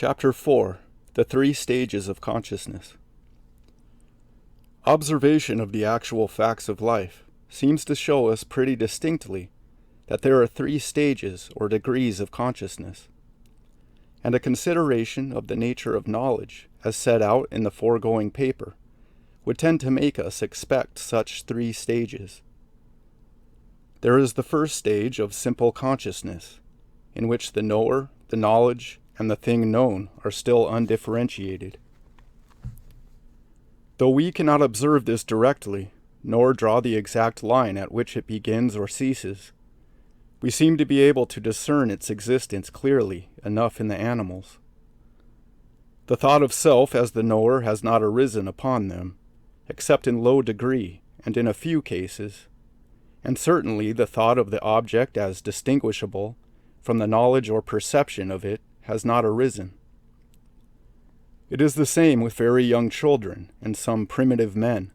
Chapter 4. The Three Stages of Consciousness. Observation of the actual facts of life seems to show us pretty distinctly that there are three stages or degrees of consciousness, and a consideration of the nature of knowledge, as set out in the foregoing paper, would tend to make us expect such three stages. There is the first stage of simple consciousness, in which the knower, the knowledge, and the thing known are still undifferentiated. Though we cannot observe this directly, nor draw the exact line at which it begins or ceases, we seem to be able to discern its existence clearly enough in the animals. The thought of self as the knower has not arisen upon them, except in low degree and in a few cases, and certainly the thought of the object as distinguishable from the knowledge or perception of it has not arisen. It is the same with very young children and some primitive men,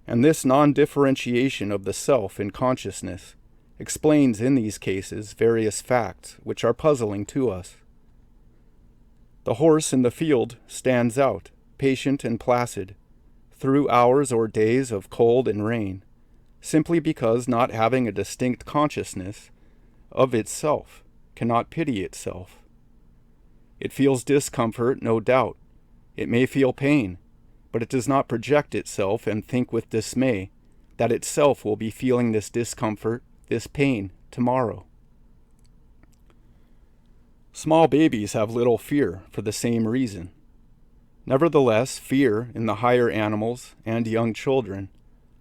and this non-differentiation of the self in consciousness explains in these cases various facts which are puzzling to us. The horse in the field stands out, patient and placid, through hours or days of cold and rain, simply because, not having a distinct consciousness of itself, cannot pity itself. It feels discomfort, no doubt. It may feel pain, but it does not project itself and think with dismay that itself will be feeling this discomfort, this pain, tomorrow. Small babies have little fear for the same reason. Nevertheless, fear in the higher animals and young children,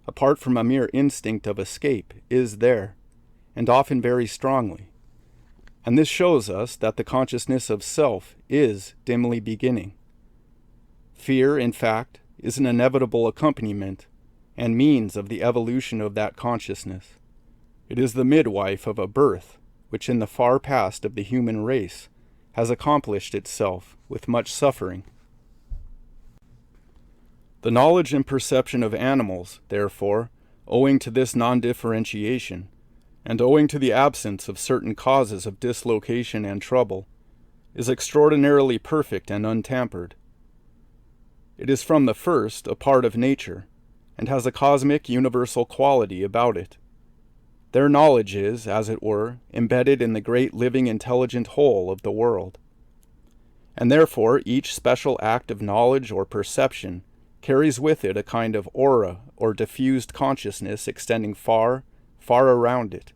apart from a mere instinct of escape, is there, and often very strongly. And this shows us that the consciousness of self is dimly beginning. Fear, in fact, is an inevitable accompaniment and means of the evolution of that consciousness. It is the midwife of a birth which in the far past of the human race has accomplished itself with much suffering. The knowledge and perception of animals, therefore, owing to this non-differentiation, and owing to the absence of certain causes of dislocation and trouble, is extraordinarily perfect and untampered. It is from the first a part of nature, and has a cosmic universal quality about it. Their knowledge is, as it were, embedded in the great living intelligent whole of the world. And therefore each special act of knowledge or perception carries with it a kind of aura or diffused consciousness extending far, far around it.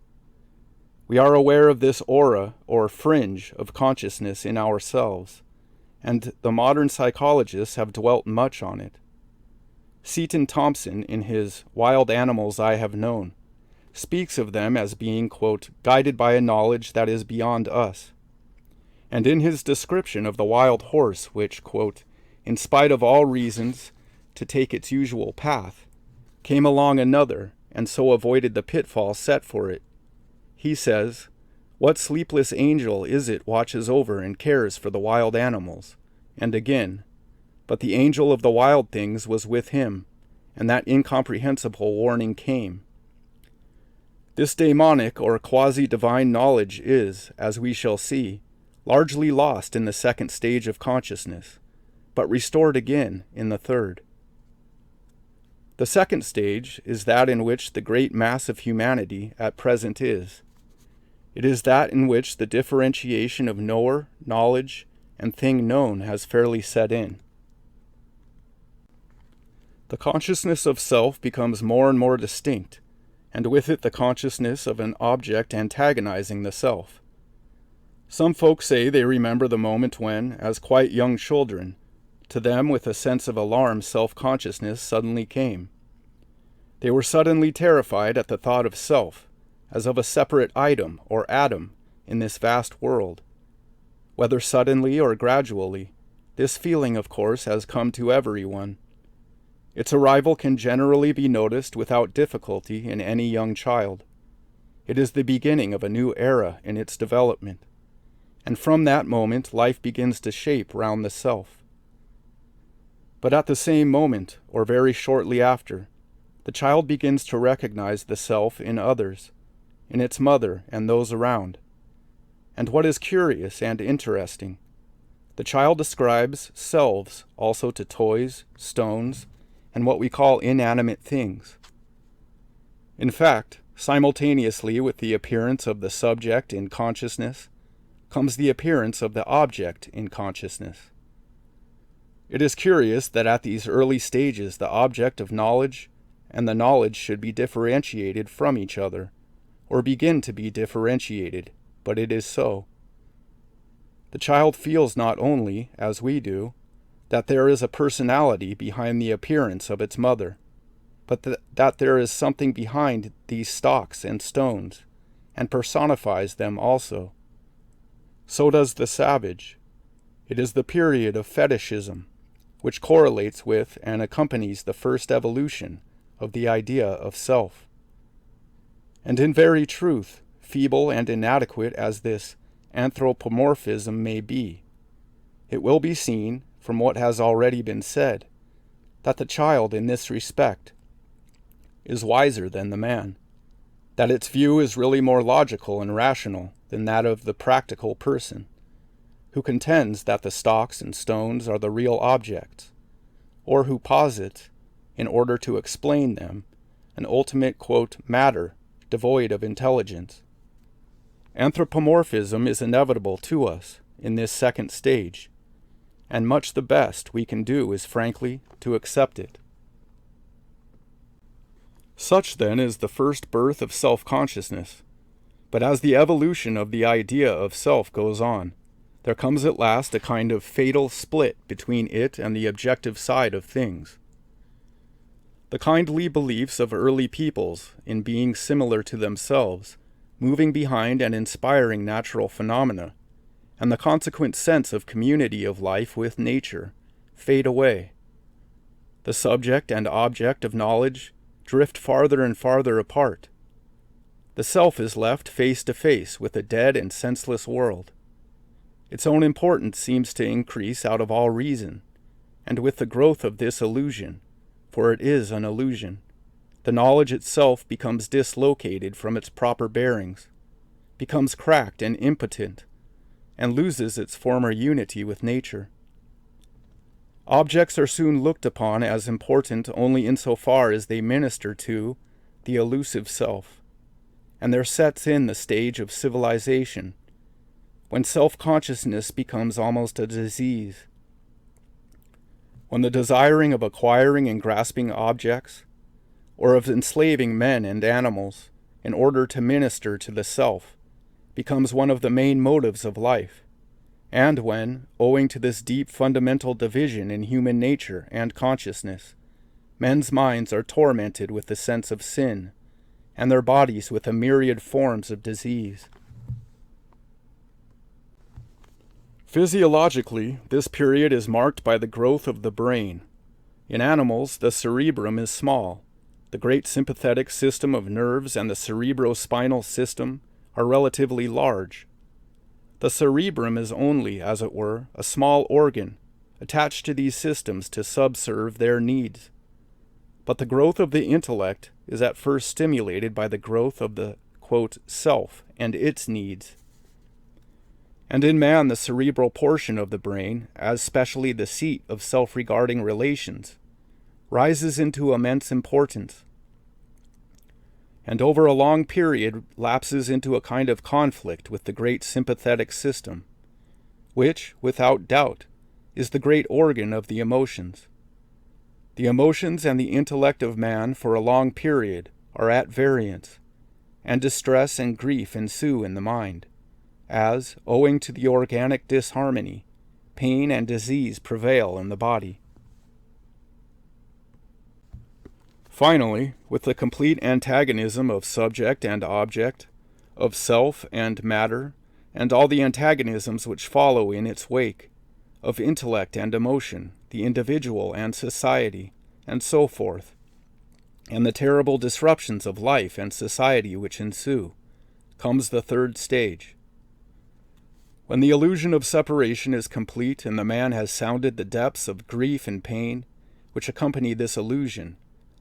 We are aware of this aura or fringe of consciousness in ourselves, and the modern psychologists have dwelt much on it. Seton Thompson, in his Wild Animals I Have Known, speaks of them as being, quote, guided by a knowledge that is beyond us. And in his description of the wild horse which, quote, in spite of all reasons to take its usual path, came along another, and so avoided the pitfall set for it, he says, what sleepless angel is it watches over and cares for the wild animals? And again, but the angel of the wild things was with him, and that incomprehensible warning came. This daemonic or quasi-divine knowledge is, as we shall see, largely lost in the second stage of consciousness, but restored again in the third. The second stage is that in which the great mass of humanity at present is. It is that in which the differentiation of knower, knowledge, and thing known has fairly set in. The consciousness of self becomes more and more distinct, and with it the consciousness of an object antagonizing the self. Some folk say they remember the moment when, as quite young children, to them with a sense of alarm self-consciousness suddenly came. They were suddenly terrified at the thought of self, as of a separate item or atom in this vast world. Whether suddenly or gradually, this feeling, of course, has come to everyone. Its arrival can generally be noticed without difficulty in any young child. It is the beginning of a new era in its development, and from that moment life begins to shape round the self. But at the same moment, or very shortly after, the child begins to recognize the self in others, in its mother and those around. And what is curious and interesting, The child ascribes selves also to toys, stones, and what we call inanimate things. In fact, simultaneously with the appearance of the subject in consciousness comes the appearance of the object in consciousness. It is curious that at these early stages the object of knowledge and the knowledge should be differentiated from each other, or begin to be differentiated, but it is so. The child feels not only, as we do, that there is a personality behind the appearance of its mother, but that there is something behind these stocks and stones, and personifies them also. So does the savage. It is the period of fetishism, which correlates with and accompanies the first evolution of the idea of self. And in very truth, feeble and inadequate as this anthropomorphism may be, it will be seen, from what has already been said, that the child in this respect is wiser than the man, that its view is really more logical and rational than that of the practical person, who contends that the stocks and stones are the real objects, or who posits, in order to explain them, an ultimate, quote, matter devoid of intelligence. Anthropomorphism is inevitable to us in this second stage, and much the best we can do is frankly to accept it. Such then is the first birth of self-consciousness. But as the evolution of the idea of self goes on, there comes at last a kind of fatal split between it and the objective side of things. The kindly beliefs of early peoples in being similar to themselves, moving behind and inspiring natural phenomena, and the consequent sense of community of life with nature, fade away. The subject and object of knowledge drift farther and farther apart. The self is left face to face with a dead and senseless world. Its own importance seems to increase out of all reason, and with the growth of this illusion, for it is an illusion, the knowledge itself becomes dislocated from its proper bearings, becomes cracked and impotent, and loses its former unity with nature. Objects are soon looked upon as important only insofar as they minister to the elusive self, and there sets in the stage of civilization, when self-consciousness becomes almost a disease. When the desiring of acquiring and grasping objects, or of enslaving men and animals in order to minister to the self, becomes one of the main motives of life, and when, owing to this deep fundamental division in human nature and consciousness, men's minds are tormented with the sense of sin, and their bodies with a myriad forms of disease. Physiologically, this period is marked by the growth of the brain. In animals, the cerebrum is small. The great sympathetic system of nerves and the cerebrospinal system are relatively large. The cerebrum is only, as it were, a small organ attached to these systems to subserve their needs. But the growth of the intellect is at first stimulated by the growth of the, quote, self and its needs. And in man, the cerebral portion of the brain, as specially the seat of self-regarding relations, rises into immense importance, and over a long period lapses into a kind of conflict with the great sympathetic system, which, without doubt, is the great organ of the emotions. The emotions and the intellect of man for a long period are at variance, and distress and grief ensue in the mind, as, owing to the organic disharmony, pain and disease prevail in the body. Finally, with the complete antagonism of subject and object, of self and matter, and all the antagonisms which follow in its wake, of intellect and emotion, the individual and society, and so forth, and the terrible disruptions of life and society which ensue, comes the third stage. When the illusion of separation is complete and the man has sounded the depths of grief and pain which accompany this illusion,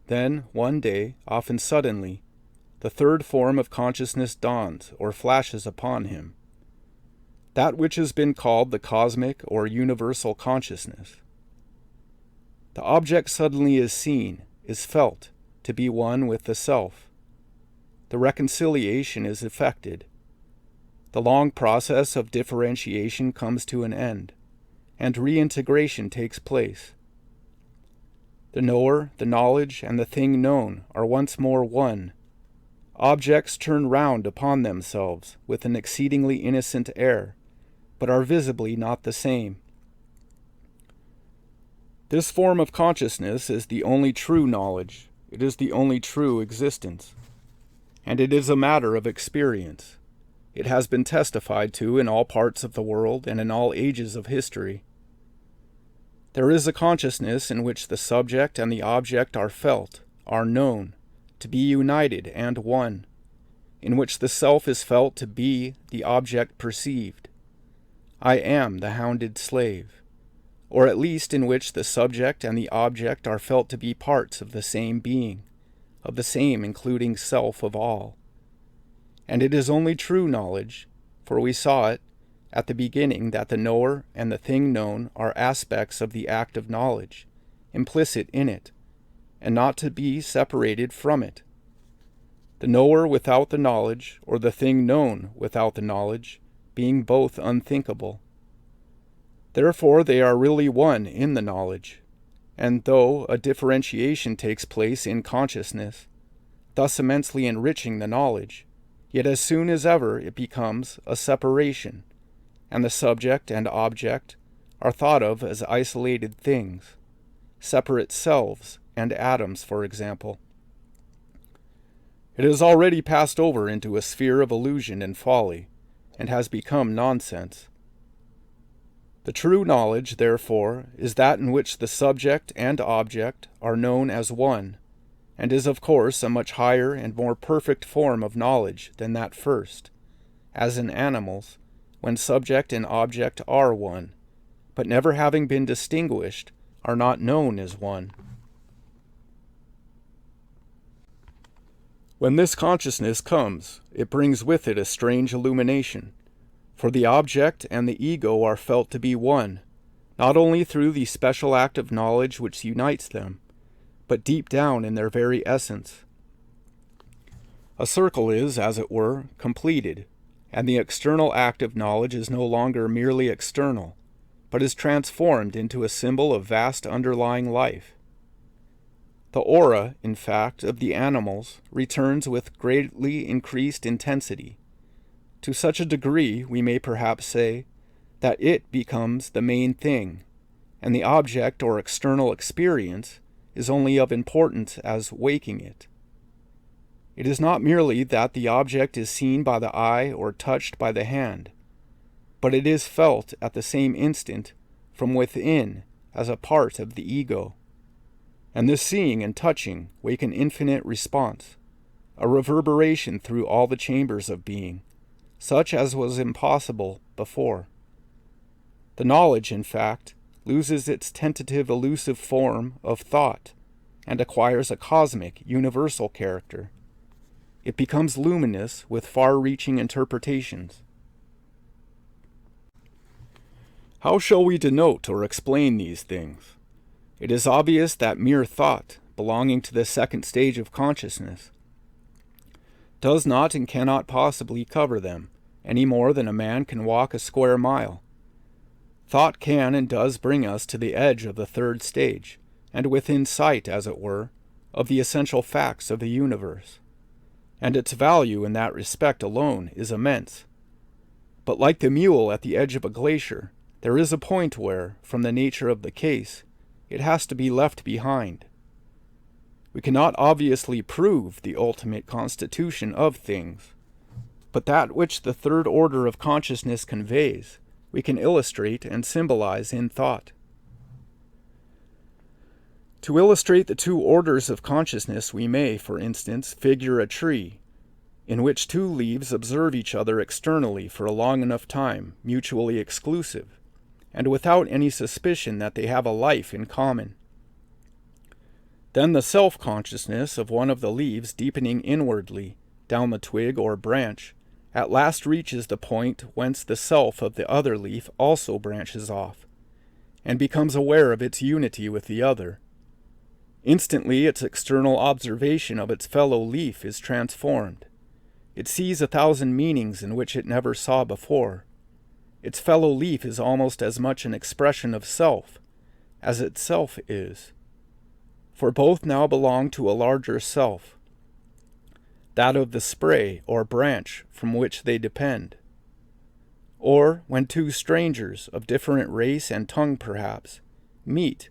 then, one day, often suddenly, the third form of consciousness dawns or flashes upon him. that which has been called the cosmic or universal consciousness. The object suddenly is seen, is felt, to be one with the self. The reconciliation is effected. The long process of differentiation comes to an end, and reintegration takes place. The knower, the knowledge, and the thing known are once more one. Objects turn round upon themselves with an exceedingly innocent air, but are visibly not the same. This form of consciousness is the only true knowledge. It is the only true existence. And it is a matter of experience. It has been testified to in all parts of the world and in all ages of history. There is a consciousness in which the subject and the object are felt, are known, to be united and one, in which the self is felt to be the object perceived. I am the hounded slave, or at least in which the subject and the object are felt to be parts of the same being, of the same including self of all. And it is only true knowledge, for we saw it at the beginning that the knower and the thing known are aspects of the act of knowledge, implicit in it, and not to be separated from it. The knower without the knowledge, or the thing known without the knowledge, being both unthinkable. Therefore they are really one in the knowledge, and though a differentiation takes place in consciousness, thus immensely enriching the knowledge, yet as soon as ever it becomes a separation, and the subject and object are thought of as isolated things, separate selves and atoms, for example. It has already passed over into a sphere of illusion and folly, and has become nonsense. The true knowledge, therefore, is that in which the subject and object are known as one, and is of course a much higher and more perfect form of knowledge than that first, as in animals, when subject and object are one, but never having been distinguished, are not known as one. When this consciousness comes, it brings with it a strange illumination, for the object and the ego are felt to be one, not only through the special act of knowledge which unites them, but deep down in their very essence. A circle is, as it were, completed, and the external act of knowledge is no longer merely external, but is transformed into a symbol of vast underlying life. The aura, in fact, of the animals returns with greatly increased intensity, to such a degree, we may perhaps say, that it becomes the main thing, and the object or external experience is only of importance as waking it. It is not merely that the object is seen by the eye or touched by the hand, but it is felt at the same instant from within as a part of the ego. And this seeing and touching wake an infinite response, a reverberation through all the chambers of being, such as was impossible before. The knowledge, in fact, loses its tentative elusive form of thought and acquires a cosmic, universal character. It becomes luminous with far-reaching interpretations. How shall we denote or explain these things? It is obvious that mere thought, belonging to the second stage of consciousness, does not and cannot possibly cover them, any more than a man can walk a square mile. Thought can and does bring us to the edge of the third stage, and within sight, as it were, of the essential facts of the universe. And its value in that respect alone is immense. But like the mule at the edge of a glacier, there is a point where, from the nature of the case, it has to be left behind. We cannot obviously prove the ultimate constitution of things, but that which the third order of consciousness conveys, we can illustrate and symbolize in thought. To illustrate the two orders of consciousness we may, for instance, figure a tree, in which two leaves observe each other externally for a long enough time, mutually exclusive, and without any suspicion that they have a life in common. Then the self-consciousness of one of the leaves deepening inwardly down the twig or branch at last reaches the point whence the self of the other leaf also branches off, and becomes aware of its unity with the other. Instantly its external observation of its fellow leaf is transformed. It sees 1,000 meanings in which it never saw before. Its fellow leaf is almost as much an expression of self as itself is, for both now belong to a larger self, that of the spray or branch from which they depend. Or, when two strangers, of different race and tongue perhaps, meet,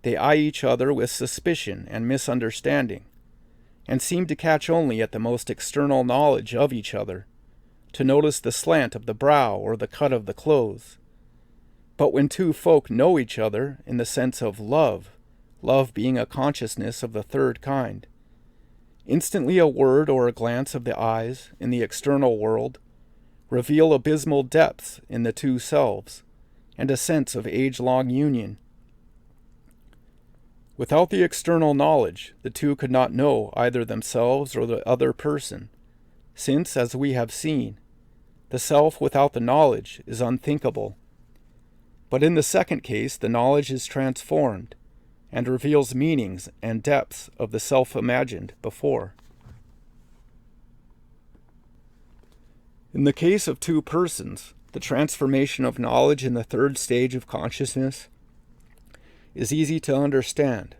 they eye each other with suspicion and misunderstanding, and seem to catch only at the most external knowledge of each other, to notice the slant of the brow or the cut of the clothes. But when two folk know each other in the sense of love, love being a consciousness of the third kind, instantly a word or a glance of the eyes in the external world reveal abysmal depths in the two selves, and a sense of age-long union. Without the external knowledge, the two could not know either themselves or the other person, since, as we have seen, the self without the knowledge is unthinkable. But in the second case, the knowledge is transformed, and reveals meanings and depths of the self imagined before. In the case of two persons, the transformation of knowledge in the third stage of consciousness is easy to understand,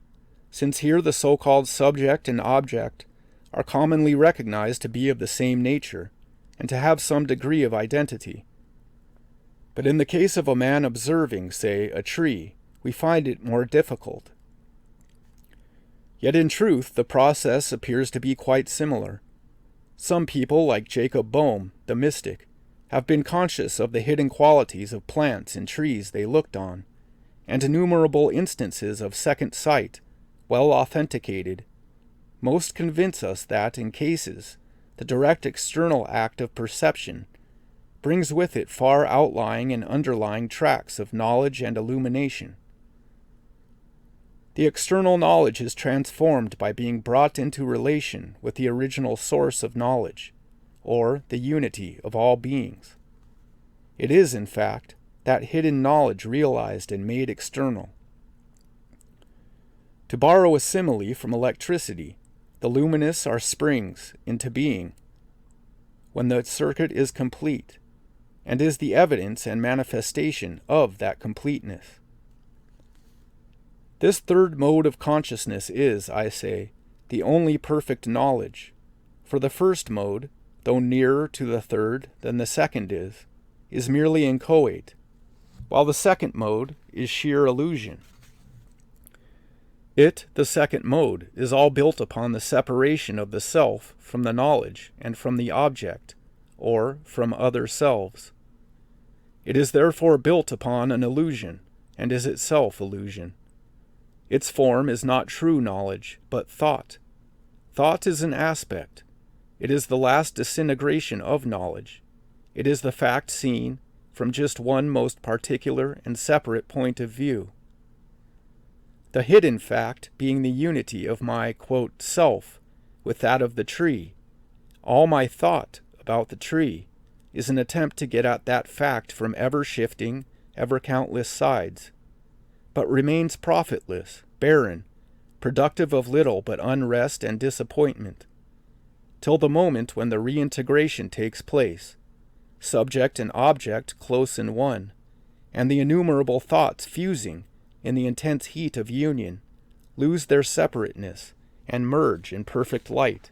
since here the so-called subject and object are commonly recognized to be of the same nature, and to have some degree of identity. But in the case of a man observing, say, a tree, we find it more difficult. Yet in truth, the process appears to be quite similar. Some people, like Jacob Boehme, the mystic, have been conscious of the hidden qualities of plants and trees they looked on, and innumerable instances of second sight, well authenticated, most convince us that, in cases, the direct external act of perception brings with it far outlying and underlying tracts of knowledge and illumination. The external knowledge is transformed by being brought into relation with the original source of knowledge, or the unity of all beings. It is, in fact, that hidden knowledge realized and made external. To borrow a simile from electricity, the luminous are springs into being when the circuit is complete, and is the evidence and manifestation of that completeness. This third mode of consciousness is, I say, the only perfect knowledge, for the first mode, though nearer to the third than the second is merely inchoate, while the second mode is sheer illusion. It, the second mode, is all built upon the separation of the self from the knowledge and from the object, or from other selves. It is therefore built upon an illusion, and is itself illusion. Its form is not true knowledge, but thought. Thought is an aspect. It is the last disintegration of knowledge. It is the fact seen from just one most particular and separate point of view. The hidden fact being the unity of my, quote, self with that of the tree. All my thought about the tree is an attempt to get at that fact from ever-shifting, ever-countless sides, but remains profitless, barren, productive of little but unrest and disappointment, till the moment when the reintegration takes place, subject and object close in one, and the innumerable thoughts fusing in the intense heat of union, lose their separateness and merge in perfect light.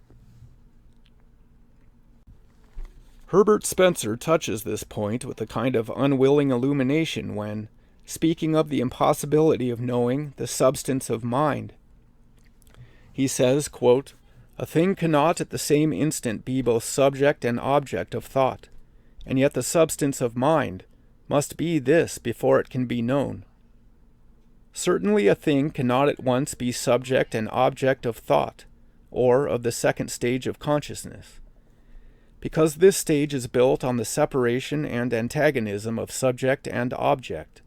Herbert Spencer touches this point with a kind of unwilling illumination when, speaking of the impossibility of knowing the substance of mind, he says, quote, "A thing cannot at the same instant be both subject and object of thought, and yet the substance of mind must be this before it can be known. Certainly a thing cannot at once be subject and object of thought, or of the second stage of consciousness, because this stage is built on the separation and antagonism of subject and object.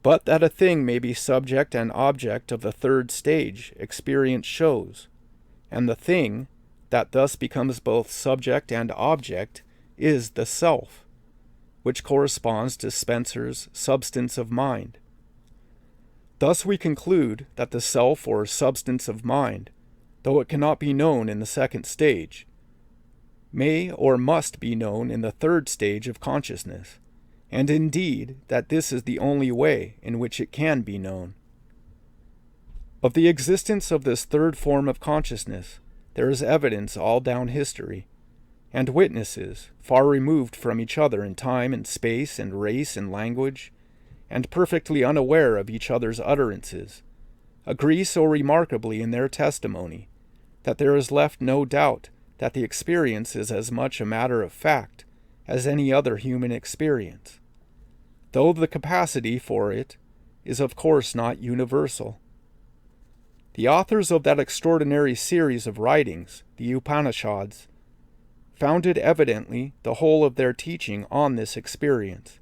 But that a thing may be subject and object of the third stage, experience shows, and the thing, that thus becomes both subject and object, is the self, which corresponds to Spencer's substance of mind. Thus we conclude that the self or substance of mind, though it cannot be known in the second stage, may or must be known in the third stage of consciousness, and indeed that this is the only way in which it can be known. Of the existence of this third form of consciousness, there is evidence all down history, and witnesses, far removed from each other in time and space and race and language, and perfectly unaware of each other's utterances, agree so remarkably in their testimony that there is left no doubt that the experience is as much a matter of fact as any other human experience, though the capacity for it is of course not universal. The authors of that extraordinary series of writings, the Upanishads, founded evidently the whole of their teaching on this experience.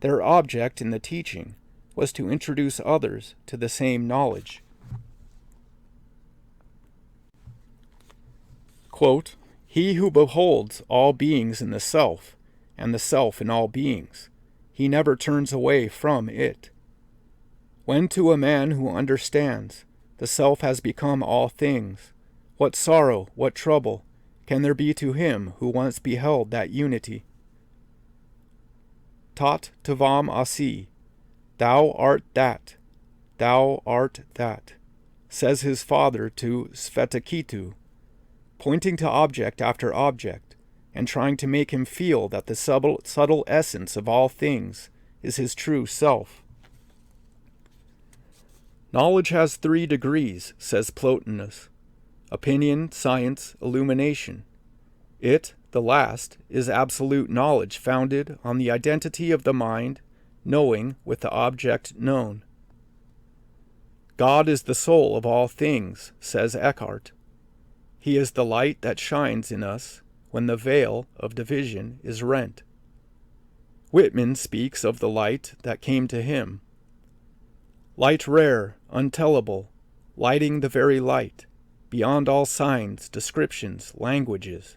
Their object in the teaching was to introduce others to the same knowledge. Quote, "He who beholds all beings in the self, and the self in all beings, he never turns away from it. When to a man who understands, the self has become all things, what sorrow, what trouble, can there be to him who once beheld that unity? Tat tavam asi, thou art that, says his father to Svetaketu, pointing to object after object, and trying to make him feel that the subtle essence of all things is his true self. Knowledge has 3 degrees, says Plotinus: opinion, science, illumination. It, the last, is absolute knowledge founded on the identity of the mind, knowing with the object known. God is the soul of all things, says Eckhart. He is the light that shines in us when the veil of division is rent. Whitman speaks of the light that came to him. Light rare, untellable, lighting the very light, beyond all signs, descriptions, languages,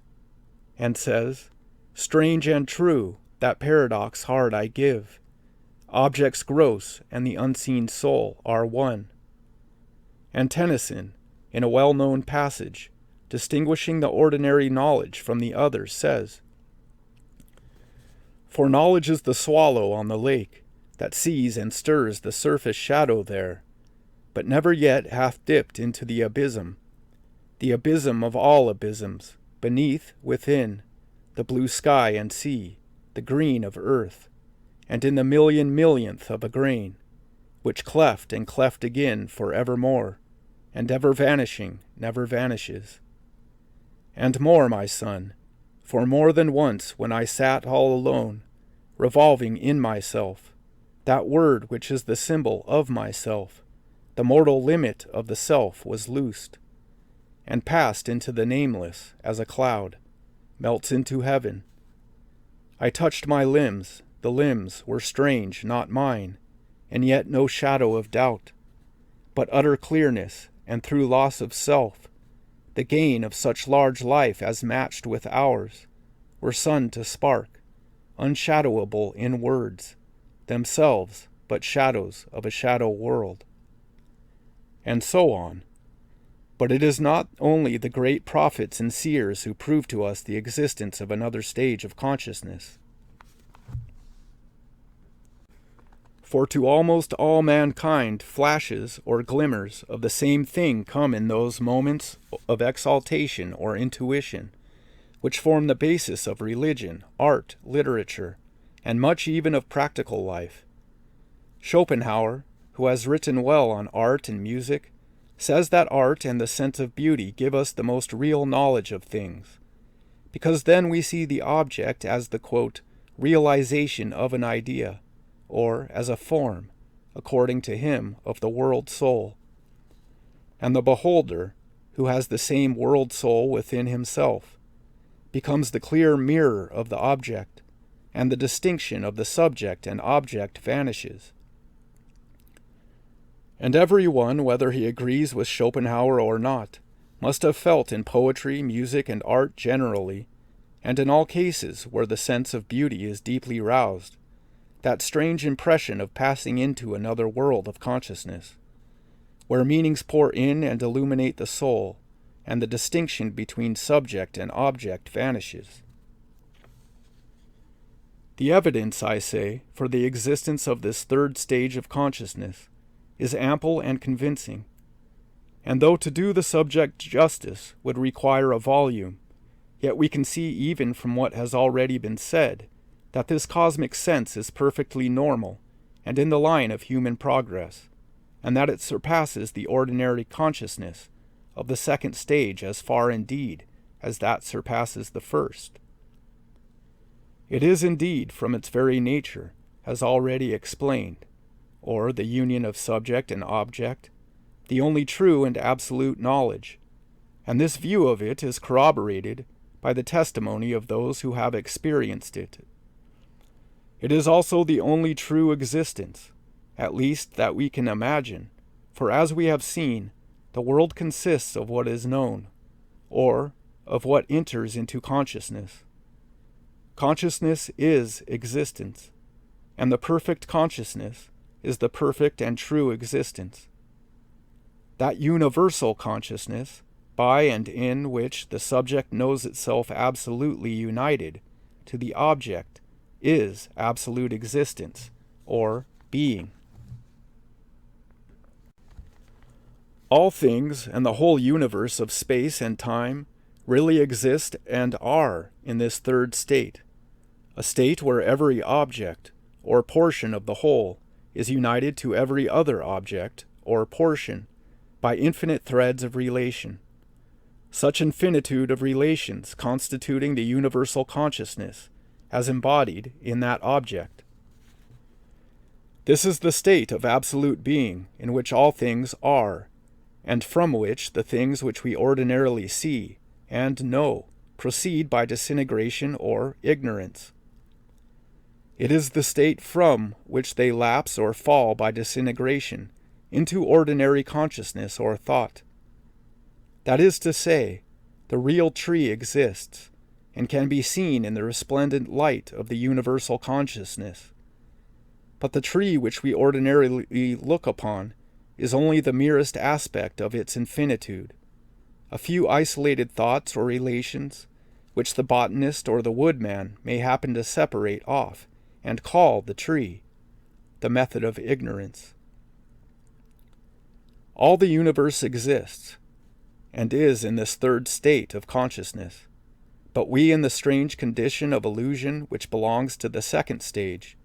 and says, strange and true, that paradox hard I give. Objects gross and the unseen soul are one. And Tennyson, in a well-known passage, distinguishing the ordinary knowledge from the other, says, for knowledge is the swallow on the lake, that sees and stirs the surface shadow there, but never yet hath dipped into the abysm of all abysms, beneath, within, the blue sky and sea, the green of earth, and in the millionth of a grain, which cleft and cleft again for evermore, and ever vanishing never vanishes. And more, my son, for more than once when I sat all alone, revolving in myself, that word which is the symbol of myself, the mortal limit of the self was loosed, and passed into the nameless as a cloud, melts into heaven. I touched my limbs, the limbs were strange, not mine, and yet no shadow of doubt, but utter clearness, and through loss of self, the gain of such large life as matched with ours, were sun to spark, unshadowable in words, themselves but shadows of a shadow world. And so on. But it is not only the great prophets and seers who prove to us the existence of another stage of consciousness. For to almost all mankind flashes or glimmers of the same thing come in those moments of exaltation or intuition, which form the basis of religion, art, literature, and much even of practical life. Schopenhauer, who has written well on art and music, says that art and the sense of beauty give us the most real knowledge of things, because then we see the object as the, quote, realization of an idea, or as a form, according to him, of the world soul. And the beholder, who has the same world soul within himself, becomes the clear mirror of the object, and the distinction of the subject and object vanishes. And everyone, whether he agrees with Schopenhauer or not, must have felt in poetry, music, and art generally, and in all cases where the sense of beauty is deeply roused, that strange impression of passing into another world of consciousness, where meanings pour in and illuminate the soul, and the distinction between subject and object vanishes. The evidence, I say, for the existence of this third stage of consciousness is ample and convincing, and though to do the subject justice would require a volume, yet we can see even from what has already been said that this cosmic sense is perfectly normal and in the line of human progress, and that it surpasses the ordinary consciousness of the second stage as far indeed as that surpasses the first. It is indeed, from its very nature, as already explained, or the union of subject and object, the only true and absolute knowledge, and this view of it is corroborated by the testimony of those who have experienced it. It is also the only true existence, at least that we can imagine, for as we have seen, the world consists of what is known, or of what enters into consciousness. Consciousness is existence, and the perfect consciousness is the perfect and true existence. That universal consciousness, by and in which the subject knows itself absolutely united to the object, is absolute existence, or being. All things and the whole universe of space and time really exist and are in this third state, a state where every object, or portion of the whole, is united to every other object, or portion, by infinite threads of relation, such infinitude of relations constituting the universal consciousness as embodied in that object. This is the state of absolute being in which all things are, and from which the things which we ordinarily see and know proceed by disintegration or ignorance. It is the state from which they lapse or fall by disintegration into ordinary consciousness or thought. That is to say, the real tree exists, and can be seen in the resplendent light of the universal consciousness. But the tree which we ordinarily look upon is only the merest aspect of its infinitude, a few isolated thoughts or relations, which the botanist or the woodman may happen to separate off and call the tree, the method of ignorance. All the universe exists, and is in this third state of consciousness, but we in the strange condition of illusion which belongs to the second stage,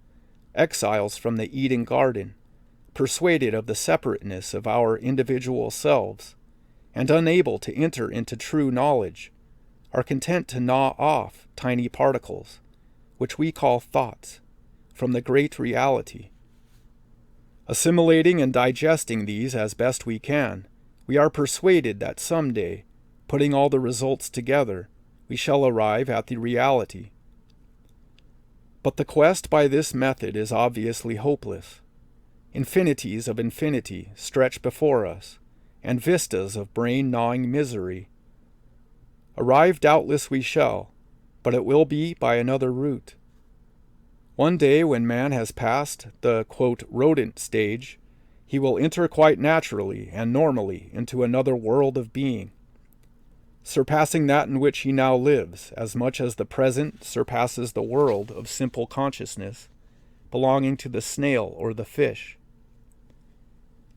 exiles from the Eden garden, persuaded of the separateness of our individual selves, and unable to enter into true knowledge, are content to gnaw off tiny particles, which we call thoughts, from the great reality. Assimilating and digesting these as best we can, we are persuaded that some day, putting all the results together, we shall arrive at the reality. But the quest by this method is obviously hopeless. Infinities of infinity stretch before us, and vistas of brain-gnawing misery. Arrive doubtless we shall, but it will be by another route. One day when man has passed the, quote, rodent stage, he will enter quite naturally and normally into another world of being, surpassing that in which he now lives, as much as the present surpasses the world of simple consciousness, belonging to the snail or the fish.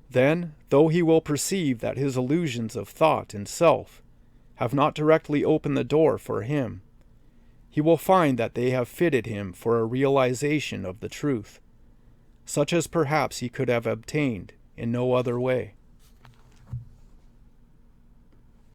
Then, though he will perceive that his illusions of thought and self have not directly opened the door for him, he will find that they have fitted him for a realization of the truth, such as perhaps he could have obtained in no other way.